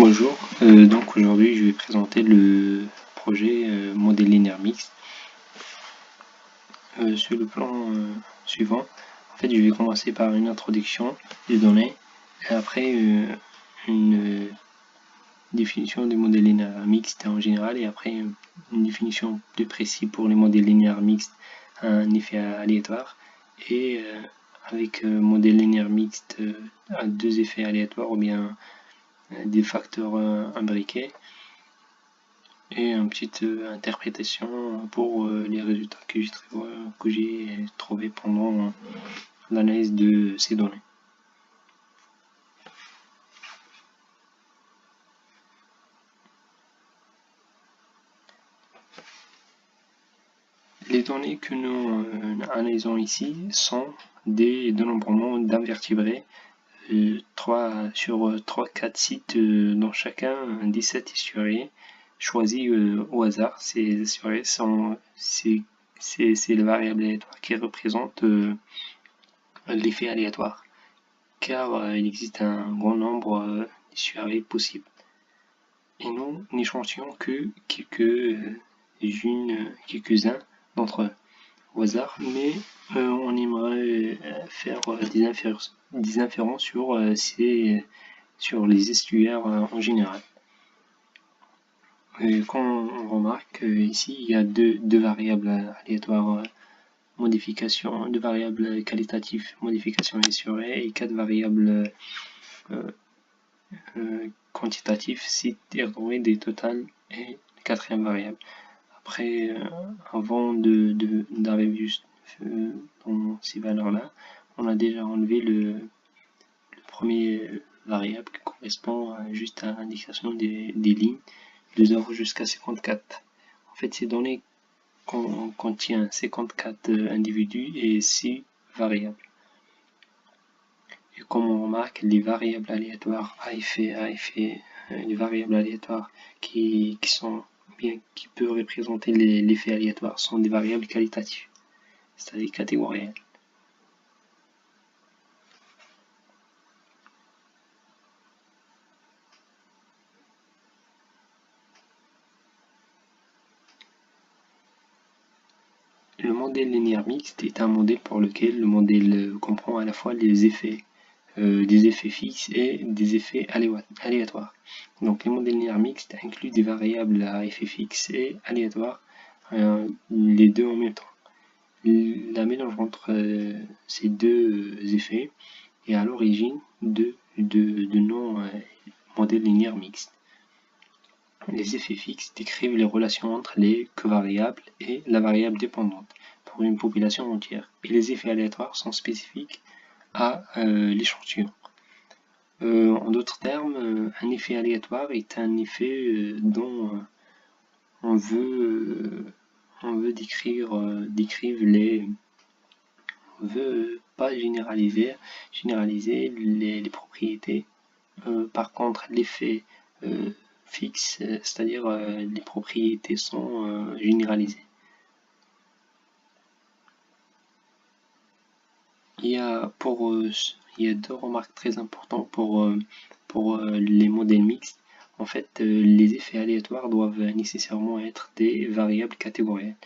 Bonjour, donc aujourd'hui je vais présenter le projet modèle linéaire mixte. Sur le plan suivant, en fait je vais commencer par une introduction des données et après une définition des modèles linéaires mixtes en général et après une définition plus précise pour les modèles linéaires mixtes à un effet aléatoire et avec modèle linéaire mixte à deux effets aléatoires ou bien des facteurs imbriqués et une petite interprétation pour les résultats que j'ai trouvé pendant l'analyse de ces données. Les données que nous analysons ici sont des dénombrements d'invertébrés 3 sur 3, 4 sites dans chacun 17 historiés choisis au hasard. Ces historiés sont c'est les variables aléatoires qui représentent l'effet aléatoire car il existe un grand nombre d'historiés possibles. Et nous n'échantillons que quelques-uns d'entre eux au hasard, mais on aimerait faire des inférences sur les estuaires en général. Quand on remarque ici, il y a deux variables aléatoires modification, deux variables qualitatives modification estuaire et quatre variables quantitatives site ergonomique des totales et quatrième variable. Après, avant d'arriver dans ces valeurs-là, on a déjà enlevé le premier variable qui correspond juste à l'indication des lignes de 0 jusqu'à 54. En fait, ces données contiennent 54 individus et 6 variables. Et comme on remarque, les variables aléatoires à effet, les variables aléatoires qui peuvent représenter l'effet aléatoire sont des variables qualitatives, c'est-à-dire catégorielles. Le modèle linéaire mixte est un modèle pour lequel le modèle comprend à la fois des effets fixes et des effets aléatoires. Donc les modèles linéaires mixtes incluent des variables à effet fixe et aléatoires, les deux en même temps. La mélange entre ces deux effets est à l'origine de noms modèles linéaires mixtes. Les effets fixes décrivent les relations entre les covariables et la variable dépendante pour une population entière. Et les effets aléatoires sont spécifiques à l'échantillon. En d'autres termes, un effet aléatoire est un effet dont on veut pas généraliser les propriétés. Par contre, l'effet fixe, c'est-à-dire les propriétés sont généralisées. Il y a deux remarques très importantes pour les modèles mixtes. En fait, les effets aléatoires doivent nécessairement être des variables catégorielles.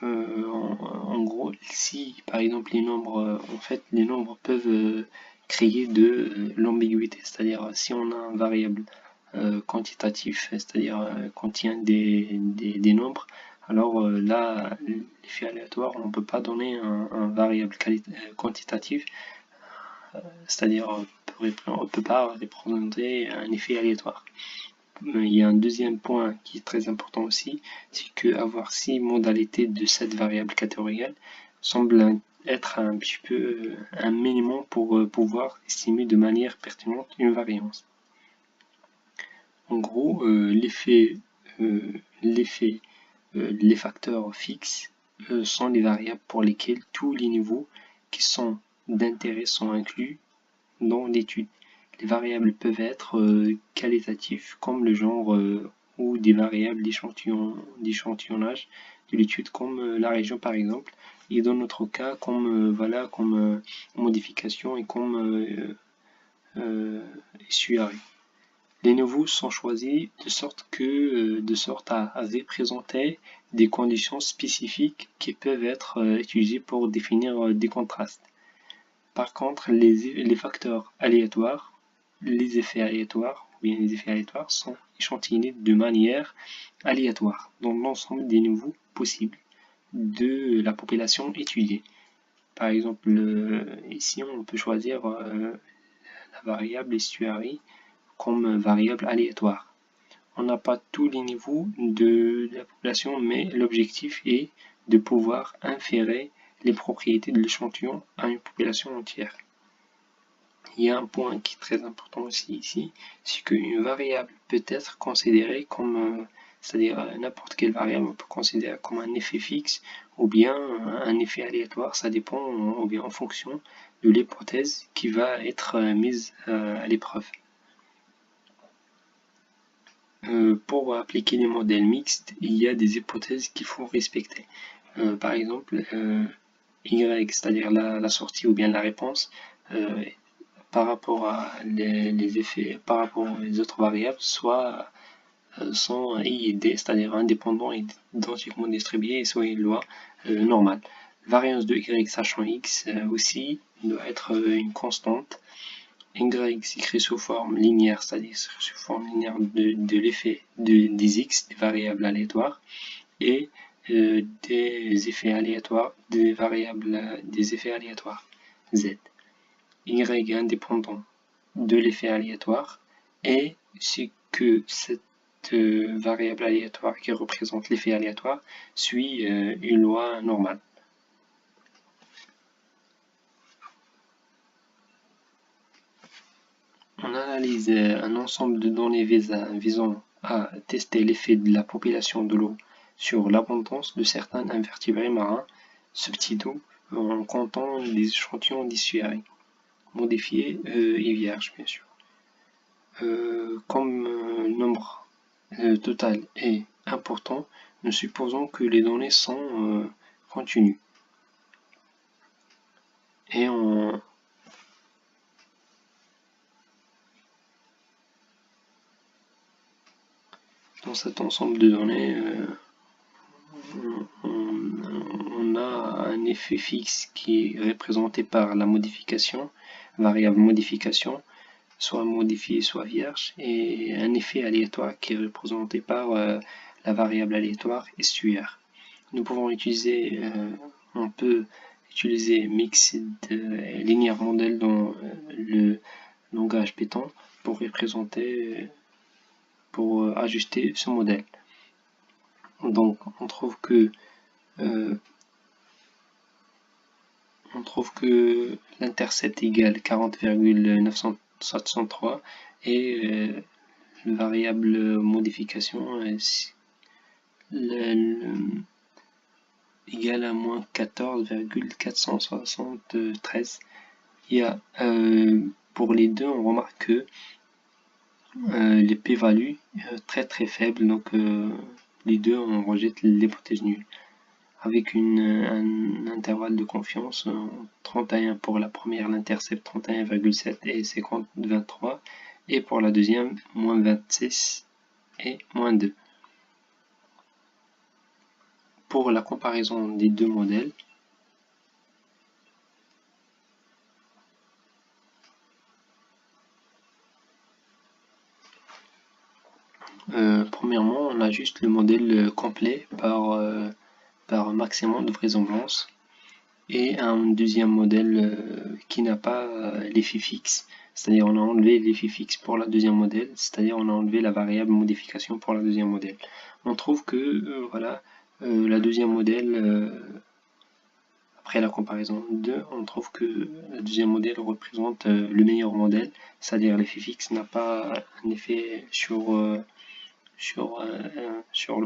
En gros, si par exemple les nombres peuvent créer de l'ambiguïté, c'est-à-dire si on a un variable quantitatif, c'est-à-dire contient des nombres, alors là, l'effet aléatoire, on ne peut pas donner un variable quantitatif, c'est-à-dire on ne peut pas représenter un effet aléatoire. Il y a un deuxième point qui est très important aussi, c'est qu'avoir 6 modalités de cette variable catégorielle semble être un petit peu un minimum pour pouvoir estimer de manière pertinente une variance. En gros, les facteurs fixes sont les variables pour lesquelles tous les niveaux qui sont d'intérêt sont inclus dans l'étude. Les variables peuvent être qualitatives comme le genre ou des variables d'échantillonnage de l'étude comme la région par exemple, et dans notre cas comme modification et comme SUARE. Les nouveaux sont choisis de sorte à représenter des conditions spécifiques qui peuvent être utilisées pour définir des contrastes. Par contre, les facteurs aléatoires, les effets aléatoires, ou bien les effets aléatoires sont échantillonnés de manière aléatoire dans l'ensemble des niveaux possibles de la population étudiée. Par exemple, ici on peut choisir la variable estuary comme variable aléatoire. On n'a pas tous les niveaux de la population, mais l'objectif est de pouvoir inférer les propriétés de l'échantillon à une population entière. Il y a un point qui est très important aussi ici, c'est qu'une variable peut être considérée comme, c'est-à-dire n'importe quelle variable, on peut considérer comme un effet fixe ou bien un effet aléatoire, ça dépend ou bien en fonction de l'hypothèse qui va être mise à l'épreuve. Pour appliquer les modèles mixtes, il y a des hypothèses qu'il faut respecter. Par exemple, Y, c'est-à-dire la sortie ou bien la réponse, par rapport à les effets, par rapport aux autres variables, soit sont I et D, c'est-à-dire indépendants et identiquement distribués, et soit une loi normale. Variance de Y sachant X aussi doit être une constante. Y s'écrit sous forme linéaire, c'est-à-dire sous forme linéaire de l'effet des X, des variables aléatoires, et des effets aléatoires, des variables, des effets aléatoires, Z. Y est indépendant de l'effet aléatoire, et c'est que cette variable aléatoire qui représente l'effet aléatoire suit une loi normale. On analyse un ensemble de données visant à tester l'effet de la population de l'eau sur l'abondance de certains invertébrés marins subtidaux en comptant des échantillons d'estuaires, modifiés et vierges bien sûr. Comme le nombre total est important, nous supposons que les données sont continues. Et dans cet ensemble de données, on a un effet fixe qui est représenté par la modification, variable modification, soit modifiée, soit vierge, et un effet aléatoire qui est représenté par la variable aléatoire estuaire. Nous pouvons utiliser, on peut utiliser Mixed Linear Model dans le langage Python pour représenter, pour ajuster ce modèle. Donc on trouve que l'intercept égale 40,963 et la variable modification égale à moins 14,473. Il y a, pour les deux, on remarque que les p-values très très faibles, donc les deux on rejette l'hypothèse nulle. Avec un intervalle de confiance 31 pour la première, l'intercept 31,7 et 50,23, et pour la deuxième, moins 26 et moins 2. Pour la comparaison des deux modèles, premièrement, on a juste le modèle complet par maximum de vraisemblance, et un deuxième modèle qui n'a pas l'effet fixe, c'est-à-dire on a enlevé l'effet fixe pour la deuxième modèle, c'est-à-dire on a enlevé la variable modification pour la deuxième modèle. On trouve que voilà, la deuxième modèle, après la comparaison 2, on trouve que le deuxième modèle représente le meilleur modèle, c'est-à-dire l'effet fixe n'a pas un effet sur le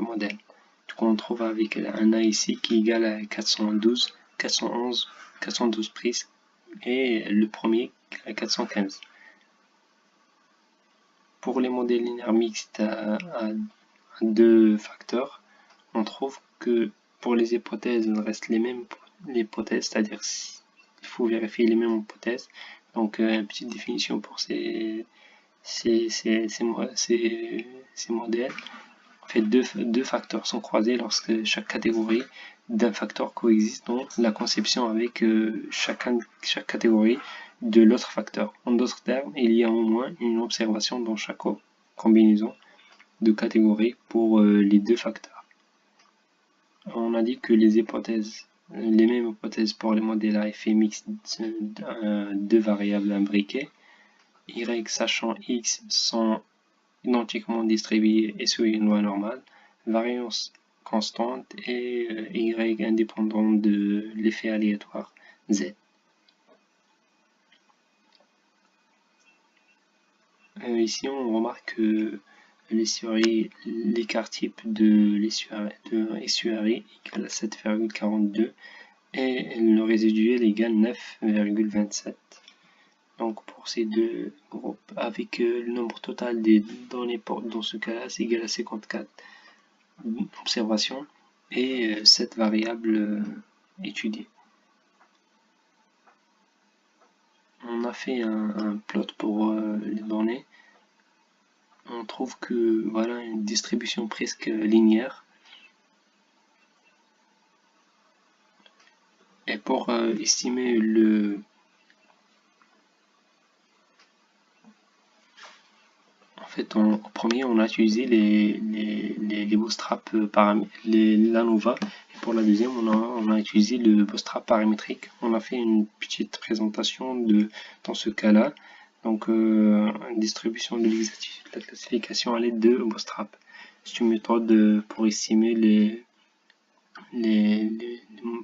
modèle. Du coup, on trouve avec un A ici qui est égal à 412 prises, et le premier à 415. Pour les modèles linéaires mixtes à deux facteurs, on trouve que pour les hypothèses, il reste les mêmes hypothèses, c'est-à-dire il faut vérifier les mêmes hypothèses. Donc, une petite définition pour ces ces modèles. En fait, deux facteurs sont croisés lorsque chaque catégorie d'un facteur coexiste dans la conception avec chaque catégorie de l'autre facteur. En d'autres termes, il y a au moins une observation dans chaque combinaison de catégories pour les deux facteurs. On a dit que les mêmes hypothèses pour les modèles à effet mixte de deux variables imbriquées, y sachant x sont identiquement distribuées et sur une loi normale, variance constante et y indépendant de l'effet aléatoire z. Ici, on remarque que l'écart type de SURI égale à 7,42 et le résiduel égale 9,27. Donc pour ces deux groupes, avec le nombre total des données dans ce cas-là, c'est égal à 54 observations et 7 variables étudiées. On a fait un plot pour les données. On trouve que voilà une distribution presque linéaire. Et pour estimer le en premier, on a utilisé les bootstraps l'ANOVA. Et pour la deuxième, on a utilisé le bootstrap paramétrique. On a fait une petite présentation dans ce cas-là. Donc, une distribution de la classification à l'aide de bootstrap. C'est une méthode pour estimer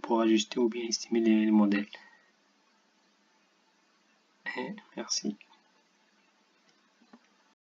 pour ajuster ou bien estimer les modèles. Et merci.